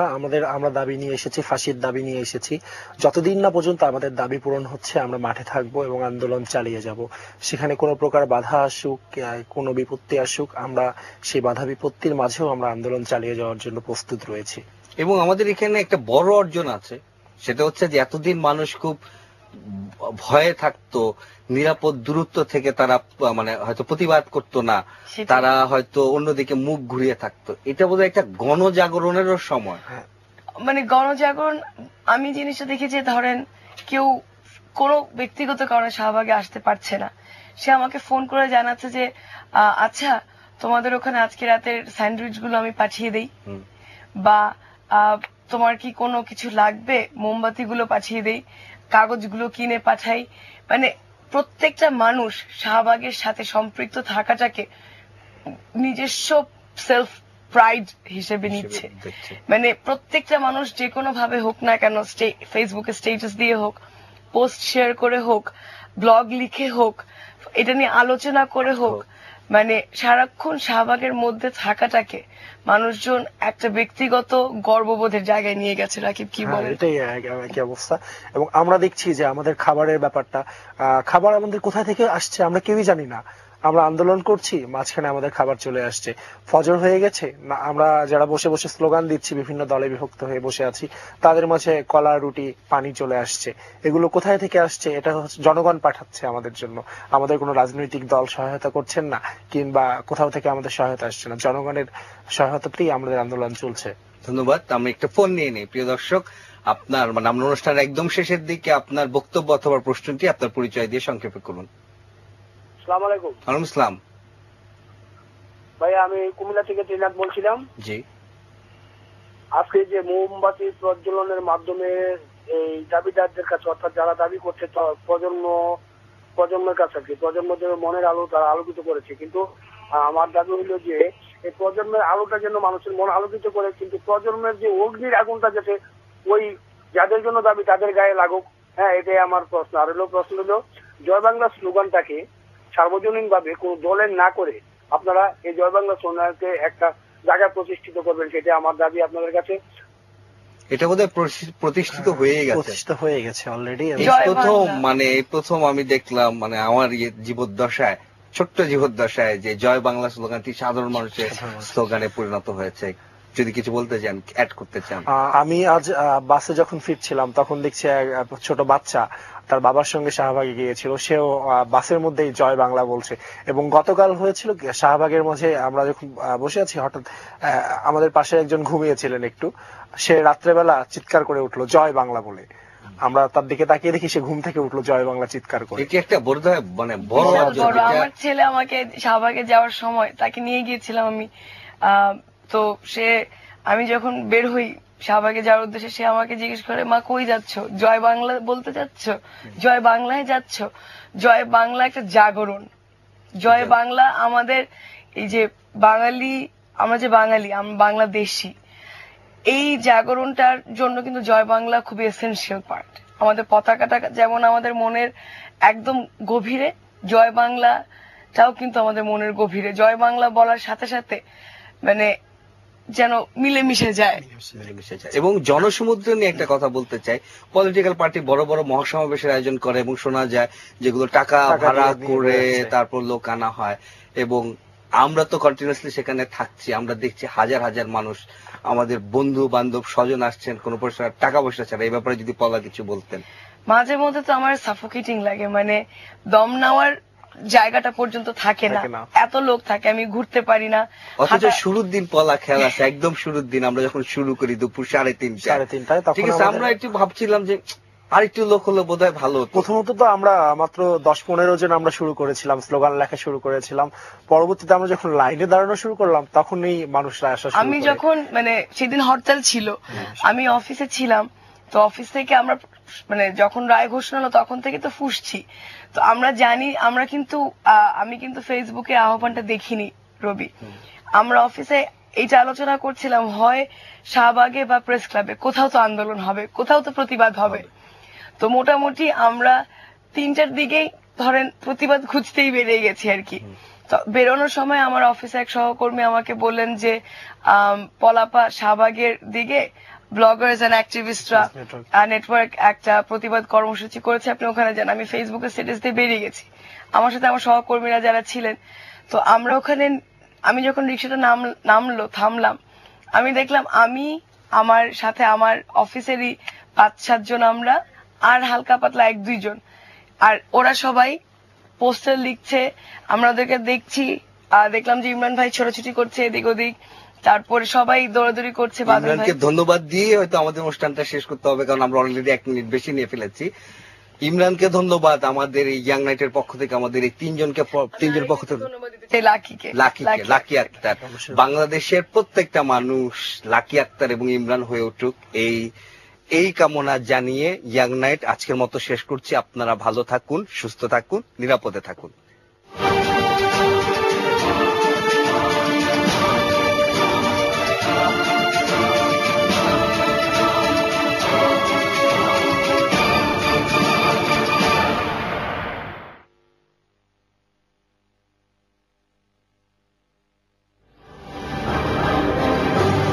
আমরা দাবি নিয়ে এসেছি, ফাঁসির দাবি নিয়ে এসেছি। যতদিন না পর্যন্ত আমাদের দাবি পূরণ হচ্ছে, আমরা মাঠে থাকবো এবং আন্দোলন চালিয়ে যাব। সেখানে কোনো প্রকার বাধা আসুক, কোনো বিপত্তি আসুক, আমরা সেই বাধা বিপত্তির মাঝেও আমরা আন্দোলন চালিয়ে যাওয়ার জন্য প্রস্তুত রয়েছি। এবং আমাদের এখানে একটা বড় অর্জন আছে, সেটা হচ্ছে যে এতদিন মানুষ খুব ভয়ে থাকতো, নিরাপদ দূরত্ব থেকে তারা মানে হয়তো প্রতিবাদ করতো না, তারা হয়তো অন্যদিকে মুখ ঘুরিয়ে থাকতো। এটা বোধহয় একটা গণজাগরণেরও সময়। মানে গণজাগরণ আমি জিনিসটা দেখি যে ধরেন কেউ কোনো ব্যক্তিগত কারণে শাহবাগে আসতে পারছে না, সে আমাকে ফোন করে জানাচ্ছে যে আচ্ছা তোমাদের ওখানে আজকে রাতের স্যান্ডউইচ গুলো আমি পাঠিয়ে দেই, বা তোমার কি কোনো কিছু লাগবে, মোমবাতি গুলো পাঠিয়ে দেই, কাগজগুলো কিনে পাঠাই। মানে প্রত্যেকটা মানুষ শাহবাগের সাথে সম্পৃক্ত থাকাটাকে নিজস্ব সেলফ প্রাইড হিসেবে নিচ্ছে। মানে প্রত্যেকটা মানুষ যে কোনো ভাবে হোক না কেন, ফেসবুকে স্ট্যাটাস দিয়ে হোক, পোস্ট শেয়ার করে হোক, ব্লগ লিখে হোক, এটা নিয়ে আলোচনা করে হোক, মানে সারাক্ষণ শাহবাগের মধ্যে থাকাটাকে মানুষজন একটা ব্যক্তিগত গর্ববোধের জায়গায় নিয়ে গেছে। রাকিব কি বলে? এটাই একই অবস্থা। এবং আমরা দেখছি যে আমাদের খাবারের ব্যাপারটা, খাবার আমাদের কোথা থেকে আসছে আমরা কেউই জানি না। আমরা আন্দোলন করছি, মাঝখানে আমাদের খাবার চলে আসছে। ফজর হয়ে গেছে, আমরা যারা বসে বসে স্লোগান দিচ্ছি, বিভিন্ন দলে বিভক্ত হয়ে বসে আছি, তাদের মাঝে কলা, রুটি, পানি চলে আসছে। এগুলো কোথায় থেকে আসছে? এটা জনগণ পাঠাচ্ছে আমাদের জন্য। আমাদের কোনো রাজনৈতিক দল সহায়তা করছেন না, কিংবা কোথাও থেকে আমাদের সহায়তা আসছে না। জনগণের সহায়তাতেই আমাদের আন্দোলন চলছে। ধন্যবাদ। আমি একটা ফোন নিয়ে নিই। প্রিয় দর্শক, আপনার মানে আমরা অনুষ্ঠানের একদম শেষের দিকে আপনার বক্তব্য অথবা প্রশ্নটি আপনার পরিচয় দিয়ে সংক্ষেপে করুন। আসসালামু আলাইকুম। ওয়ালাইকুম আসসালাম। ভাই আমি কুমিল্লা থেকে ত্রিনাথ বলছিলাম। জি। আজকে যে মোমবাতি প্রজ্বলনের মাধ্যমে এই দাবিদারদের কাছে, অর্থাৎ যারা দাবি করছে প্রজন্মের কাছে আর কি, প্রজন্মদের মনের আলো তারা আলোকিত করেছে। কিন্তু আমার দাবি হইল যে এই প্রজন্মের আলোটা যেন মানুষের মন আলোকিত করে, কিন্তু প্রজন্মের যে অগ্নির আগুনটা যাতে ওই যাদের জন্য দাবি তাদের গায়ে লাগুক। হ্যাঁ, এটাই আমার প্রশ্ন। আর প্রশ্ন হলো জয় বাংলা স্লোগানটাকে সার্বজনীন ভাবে কোন দলের না করে আপনারা এই জয় বাংলা স্লোগানকে একটা জায়গায় প্রতিষ্ঠিত করবেন, সেটা আমার দাবি আপনাদের কাছে। এটা বোধহয় প্রতিষ্ঠিত হয়ে গেছে অলরেডি। প্রথম আমি দেখলাম, মানে আমার জীবদ্দশায়, ছোট্ট জীবদ্দশায়, যে জয় বাংলা স্লোগানটি সাধারণ মানুষের স্লোগানে পরিণত হয়েছে। যদি কিছু বলতে চান, অ্যাড করতে চান। আমি আজ বাসে যখন ফিরছিলাম তখন দেখছি ছোট বাচ্চা তার বাবার সঙ্গে শাহবাগে গিয়েছিল, সেও বাসের মধ্যেই জয় বাংলা বলছে। এবং গতকাল হয়েছিল শাহবাগের মাঝে আমরা যখন বসে আছি, হঠাৎ আমাদের পাশে একজন ঘুমিয়েছিলেন একটু, সে রাত্রেবেলা চিৎকার করে উঠলো জয় বাংলা বলে। আমরা তার দিকে তাকিয়ে দেখি সে ঘুম থেকে উঠলো জয় বাংলা চিৎকার করে। এটি একটা বড় আমার ছেলে আমাকে শাহবাগে যাওয়ার সময় তাকে নিয়ে গিয়েছিলাম আমি, তো আমি যখন বের হই শাহবাগে যাওয়ার উদ্দেশ্যে, সে আমাকে জিজ্ঞেস করে, মা কই যাচ্ছ? জয় বাংলা বলতে যাচ্ছ? জয় বাংলায় যাচ্ছ? জয় বাংলা একটা জাগরণ। জয় বাংলা আমাদের এই যে বাঙালি, আমরা যে বাঙালি, আমরা বাংলাদেশি, এই জাগরণটার জন্য কিন্তু জয় বাংলা খুবই এসেনশিয়াল পার্ট। আমাদের পতাকাটা যেমন আমাদের মনের একদম গভীরে, জয় বাংলাটাও কিন্তু আমাদের মনের গভীরে। জয় বাংলা বলার সাথে সাথে মানে যেন মিলেমিশে যায়। এবং জনসমুদ্র নিয়ে একটা কথা বলতে চাই। পলিটিক্যাল পার্টি বড় বড় মহাসমাবেশের আয়োজন করে এবং শোনা যায় যেগুলো টাকা ভাড়া করে তারপর লোক আনা হয়, এবং আমরা তো কন্টিনিউয়াসলি সেখানে থাকছি। আমরা দেখছি হাজার হাজার মানুষ, আমাদের বন্ধু বান্ধব স্বজন আসছেন কোনো টাকা পয়সা ছাড়া। এই ব্যাপারে যদি পলা কিছু বলতেন। মাঝে মধ্যে তো আমার সাফোকেটিং লাগে, মানে দম নেওয়ার জায়গাটা পর্যন্ত থাকে না, এত লোক থাকে, আমি ঘুরতে পারি না। অথচ শুরুর দিন পলা খেয়াল আছে, একদম শুরুর দিন আমরা যখন শুরু করি দুপুর 3:30টায়, ঠিক আছে, আমরা একটু ভাবছিলাম যে আরেকটু লোক হলো বোধহয় ভালো। প্রথমত তো আমরা মাত্র 10-15 জন আমরা শুরু করেছিলাম, স্লোগান লেখা শুরু করেছিলাম। পরবর্তীতে আমরা যখন লাইনে দাঁড়ানো শুরু করলাম তখনই মানুষরা আসা শুরু করে। আমি যখন মানে সেদিন হরতাল ছিল, আমি অফিসে ছিলাম, তো অফিস থেকে আমরা মানে যখন রায় ঘোষণা হলো তখন থেকে তো ফুসছি। তো আমরা জানি, আমরা কিন্তু আমি কিন্তু ফেসবুকে আহ্বানটা দেখিনি রবি। আমরা অফিসে এইটা আলোচনা করছিলাম, হয় শাহবাগে বা প্রেস ক্লাবে কোথাও তো আন্দোলন হবে, কোথাও তো প্রতিবাদ হবে। তো মোটামুটি আমরা 3টার দিকেই ধরেন প্রতিবাদ খুঁজতেই বেরিয়ে গেছি আর কি। তো বেরোনোর সময় আমার অফিসে এক সহকর্মী আমাকে বললেন যে পলাপা শাহবাগের দিকে ব্লগার্স এন্ড অ্যাক্টিভিস্টরা নেটওয়ার্ক একটা প্রতিবাদ কর্মসূচি করেছে, আপনি ওখানে যান। আমি ফেসবুকে স্ট্যাটাস দিয়ে বেরিয়ে গেছি, আমার সাথে আমার সহকর্মীরা যারা ছিলেন। তো আমরা ওখানে, আমি যখন রিক্সাটা থামলাম, আমি দেখলাম আমি, আমার সাথে আমার অফিসেরই 5-7 জন আমরা, আর হালকা পাতলা 1-2 জন, আর ওরা সবাই পোস্টার লিখছে, আমরা ওদেরকে দেখছি। দেখলাম যে ইমরান ভাই ছোটাছুটি করছে এদিক ওদিক, তারপরে সবাই দৌড়াদৌড়ি করছে। ইমরানকে ধন্যবাদ দিয়ে হয়তো আমাদের অনুষ্ঠানটা শেষ করতে হবে, কারণ আমরা অলরেডি 1 মিনিট বেশি নিয়ে ফেলেছি। ইমরানকে ধন্যবাদ, আমাদের এই ইয়াং নাইটের পক্ষ থেকে, আমাদের এই তিনজন পক্ষ থেকে লাকি আক্তার, বাংলাদেশের প্রত্যেকটা মানুষ লাকি আক্তার এবং ইমরান হয়ে উঠুক এই কামনা জানিয়ে ইয়াং নাইট আজকের মতো শেষ করছি। আপনারা ভালো থাকুন, সুস্থ থাকুন, নিরাপদে থাকুন।